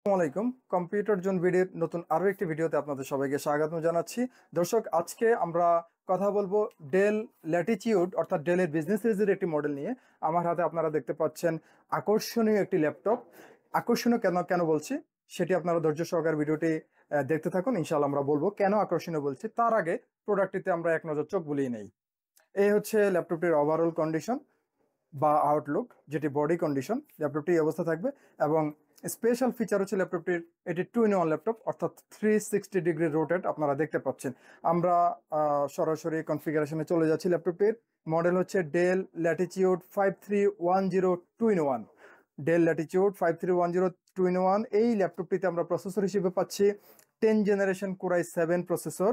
আসসালামাইকুম। Computer zone ভিডিওর নতুন আরো একটি ভিডিওতে আপনাদের সবাইকে স্বাগত জানাচ্ছি। দর্শক, আজকে আমরা কথা বলবো ডেল ল্যাটিটিউড অর্থাৎ ডেলের বিজনেস সিরিজের একটি মডেল নিয়ে। আমার হাতে আপনারা দেখতে পাচ্ছেন আকর্ষণীয় একটি ল্যাপটপ। আকর্ষণীয় কেন কেন বলছি সেটি আপনারা ধৈর্য সহকারে ভিডিওটি দেখতে থাকুন। ইনশাআল্লাহ আমরা বলবো কেন আকর্ষণীয় বলছি। তার আগে প্রোডাক্টটিতে আমরা এক নজর চোখ বুলিয়ে নেই। এই হচ্ছে ল্যাপটপটির ওভারঅল কন্ডিশন বা আউটলুক, যেটি বডি কন্ডিশন। ল্যাপটপটি এই অবস্থা থাকবে এবং স্পেশাল ফিচার হচ্ছে ল্যাপটপটির এটি 2-in-1 ল্যাপটপ, অর্থাৎ 360 ডিগ্রি রোটেট আপনারা দেখতে পাচ্ছেন। আমরা সরাসরি কনফিগারেশনে চলে যাচ্ছি। ল্যাপটপটির মডেল হচ্ছে del Latitude 5310 2-in-1। Del Latitude 5310 2-in-1 এই ল্যাপটপটিতে আমরা প্রসেসর হিসেবে পাচ্ছি 10 জেনারেশন কোরাই 7 প্রসেসর।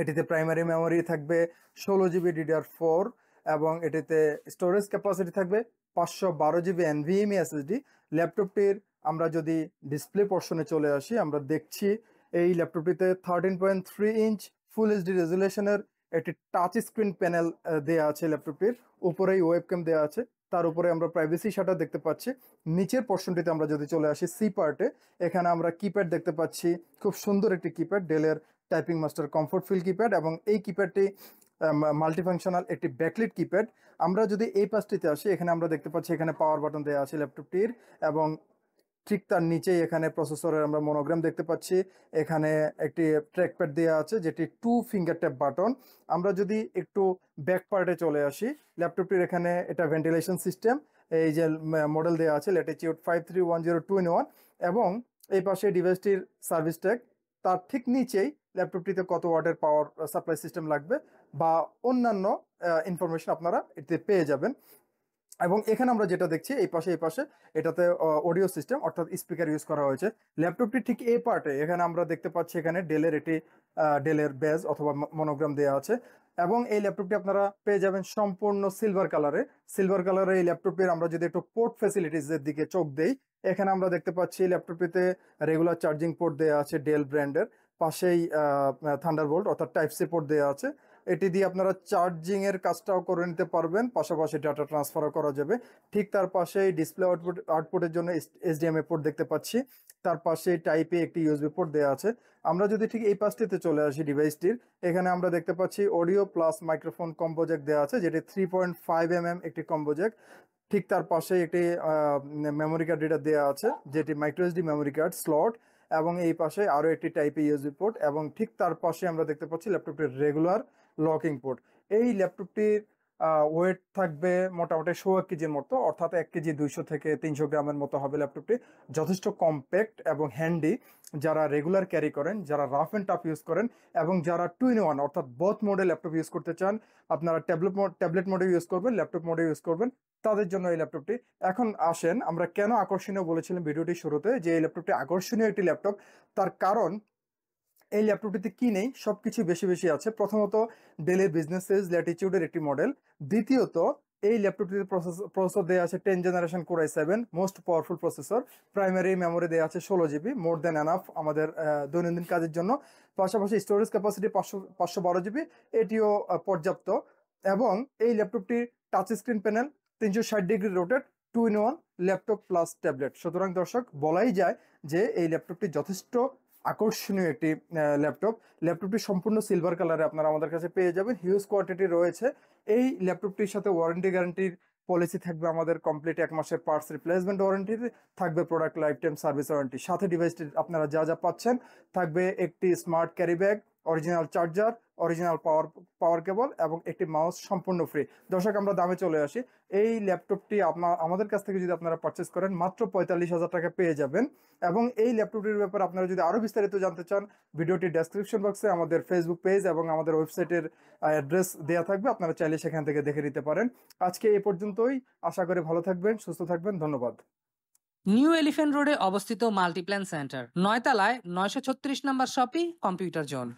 এটিতে প্রাইমারি মেমোরি থাকবে 16 জিবি DDR4 এবং এটিতে স্টোরেজ ক্যাপাসিটি থাকবে 512 জিবি NVMe SSD। ল্যাপটপটির আমরা যদি ডিসপ্লে পোর্শনে চলে আসি, আমরা দেখছি এই ল্যাপটপটিতে 13.3 ইঞ্চ ফুল এইচডি রেজুলেশনের একটি টাচ স্ক্রিন প্যানেল দেওয়া আছে। ল্যাপটপটির উপরেই ওয়েবক্যাম দেওয়া আছে, তার উপরে আমরা প্রাইভেসি শাটার দেখতে পাচ্ছি। নিচের পোর্শনটিতে আমরা যদি চলে আসি সি পার্টে, এখানে আমরা কিপ্যাড দেখতে পাচ্ছি। খুব সুন্দর একটি কিপ্যাড, ডেলের typing master comfort feel keypad, এবং এই কিপ্যাডটি মাল্টিফাংশনাল একটি ব্যাকলিট কিপ্যাড। আমরা যদি এই পাশটিতে আসি, এখানে আমরা দেখতে পাচ্ছি এখানে পাওয়ার বাটন দেওয়া আছে ল্যাপটপটির, এবং ঠিক তার নিচেই এখানে প্রসেসরের আমরা মনোগ্রাম দেখতে পাচ্ছি। এখানে একটি ট্র্যাকপ্যাড দেওয়া আছে যেটি 2 ফিঙ্গার ট্যাপ বাটন। আমরা যদি একটু ব্যাক পার্টে চলে আসি, ল্যাপটপটির এখানে এটা ভেন্টিলেশন সিস্টেম, এই যে মডেল দেওয়া আছে ল্যাটিটিউড 5310 2-in-1, এবং এই পাশে ডিভাইসটির সার্ভিস ট্যাগ। তার ঠিক নিচেই ল্যাপটপটিতে কত ওয়াটের পাওয়ার সাপ্লাই সিস্টেম লাগবে বা অন্যান্য ইনফরমেশন আপনারা এতে পেয়ে যাবেন। এবং এখানে আমরা যেটা দেখছি এই পাশে এটাতে অডিও সিস্টেম অর্থাৎ স্পিকার ইউজ করা হয়েছে। ল্যাপটপটি ঠিক এই পার্টে এখানে আমরা দেখতে পাচ্ছি এখানে ডেলের একটি ডেলের ব্যাজ অথবা মনোগ্রাম দেওয়া আছে, এবং এই ল্যাপটপটি আপনারা পেয়ে যাবেন সম্পূর্ণ সিলভার কালারে। সিলভার কালারে এই ল্যাপটপটির আমরা যদি একটু পোর্ট ফ্যাসিলিটিসের দিকে চোখ দেই, এখানে আমরা দেখতে পাচ্ছি ল্যাপটপটিতে রেগুলার চার্জিং পোর্ট দেওয়া আছে ডেল ব্র্যান্ডের। পাশেই থান্ডারবোল্ট অর্থাৎ টাইপ সি পোর্ট দেওয়া আছে। এটি দিয়ে আপনারা চার্জিং এর কাজটাও করে নিতে পারবেন, পাশাপাশি ডাটা ট্রান্সফারও করা যাবে। ঠিক তার পাশেই ডিসপ্লে আউটপুটের জন্য HDMI পোর্ট দেখতে পাচ্ছি। তার পাশে টাইপে একটি ইউএসবি পোর্ট দেওয়া আছে। আমরা যদি ঠিক এই পাশটিতে চলে আসি ডিভাইসটির, এখানে আমরা দেখতে পাচ্ছি audio plus microphone combo Jack দেওয়া আছে, যেটি 3.5 mm একটি কম্বো জ্যাক। ঠিক তার পাশে একটি মেমোরি কার্ড রিডার দেওয়া আছে, যেটি মাইক্রোএসডি মেমোরি কার্ড স্লট, এবং এই পাশে আরও একটি টাইপে ইউএসবি পোর্ট, এবং ঠিক তার পাশে আমরা দেখতে পাচ্ছি ল্যাপটপটির রেগুলার লকিং পোর্ট। এই ল্যাপটপটির ওয়েট থাকবে মোটামুটি 1.25 কেজির মতো, অর্থাৎ 1 কেজি 200 থেকে 300 গ্রামের মতো হবে ল্যাপটপটি। যথেষ্ট কম্প্যাক্ট এবং হ্যান্ডি। যারা রেগুলার ক্যারি করেন, যারা রাফ অ্যান্ড টাফ ইউজ করেন, এবং যারা 2-in-1 অর্থাৎ বোথ মোডে ল্যাপটপ ইউজ করতে চান, আপনারা ট্যাবলেট মোডে ইউজ করবেন, ল্যাপটপ মোডে ইউজ করবেন, তাদের জন্য এই ল্যাপটপটি। এখন আসেন, আমরা কেন আকর্ষণীয় বলেছিলাম ভিডিওটির শুরুতে যে এই ল্যাপটপটি আকর্ষণীয় একটি ল্যাপটপ, তার কারণ এই ল্যাপটপটিতে কি নেই, সবকিছু বেশি বেশি আছে। প্রথমত, ডেলের বিজনেস সিরিজ ল্যাটিটিউডের একটি মডেল। দ্বিতীয়ত, এই ল্যাপটপটিতে প্রসেসর দেওয়া আছে 10 generation core i 7 most powerful processor. Primary memory দেওয়া আছে 16 জিবি, মোর দেন এনাফ আমাদের দৈনন্দিন কাজের জন্য। পাশাপাশি স্টোরেজ ক্যাপাসিটি 512 জিবি, এটিও পর্যাপ্ত। এবং এই ল্যাপটপটির touch screen panel, 360 degree rotate, 2-in-1 laptop plus tablet. সুতরাং দর্শক, বলাই যায় যে এই ল্যাপটপটি যথেষ্ট আকর্ষণীয় একটি ল্যাপটপ। ল্যাপটপটি সম্পূর্ণ সিলভার কালারে আপনারা আমাদের কাছে পেয়ে যাবেন, হিউজ কোয়ান্টিটি রয়েছে। এই ল্যাপটপটির সাথে ওয়ারেন্টি গ্যারান্টির পলিসি থাকবে আমাদের কমপ্লিট 1 মাসের পার্টস রিপ্লেসমেন্ট ওয়ারেন্টি, থাকবে product life time service warranty. সাথে ডিভাইসটির আপনারা যা যা পাচ্ছেন থাকবে একটি smart carry bag, original charger, original power cable, এবং একটি মাউস সম্পূর্ণ ফ্রি। দর্শক, আমরা দামে চলে আসি। এই ল্যাপটপটি আমাদের কাছ থেকে যদি আপনারা পারচেস করেন মাত্র 45,000 টাকা পেয়ে যাবেন। এবং এই ল্যাপটপটির ব্যাপারে আপনারা যদি আরও বিস্তারিত জানতে চান, ভিডিওটি ডেসক্রিপশন বক্সে আমাদের ফেসবুক পেজ এবং আমাদের ওয়েবসাইটের অ্যাড্রেস দেওয়া থাকবে, আপনারা চাইলে সেখান থেকে দেখে নিতে পারেন। আজকে এই পর্যন্তই। আশা করি ভালো থাকবেন, সুস্থ থাকবেন। ধন্যবাদ। নিউ এলিফ্যান্ট রোডে অবস্থিত মাল্টিপ্ল্যান সেন্টার, 9 তলায় 936 নম্বর শপি কম্পিউটার জোন।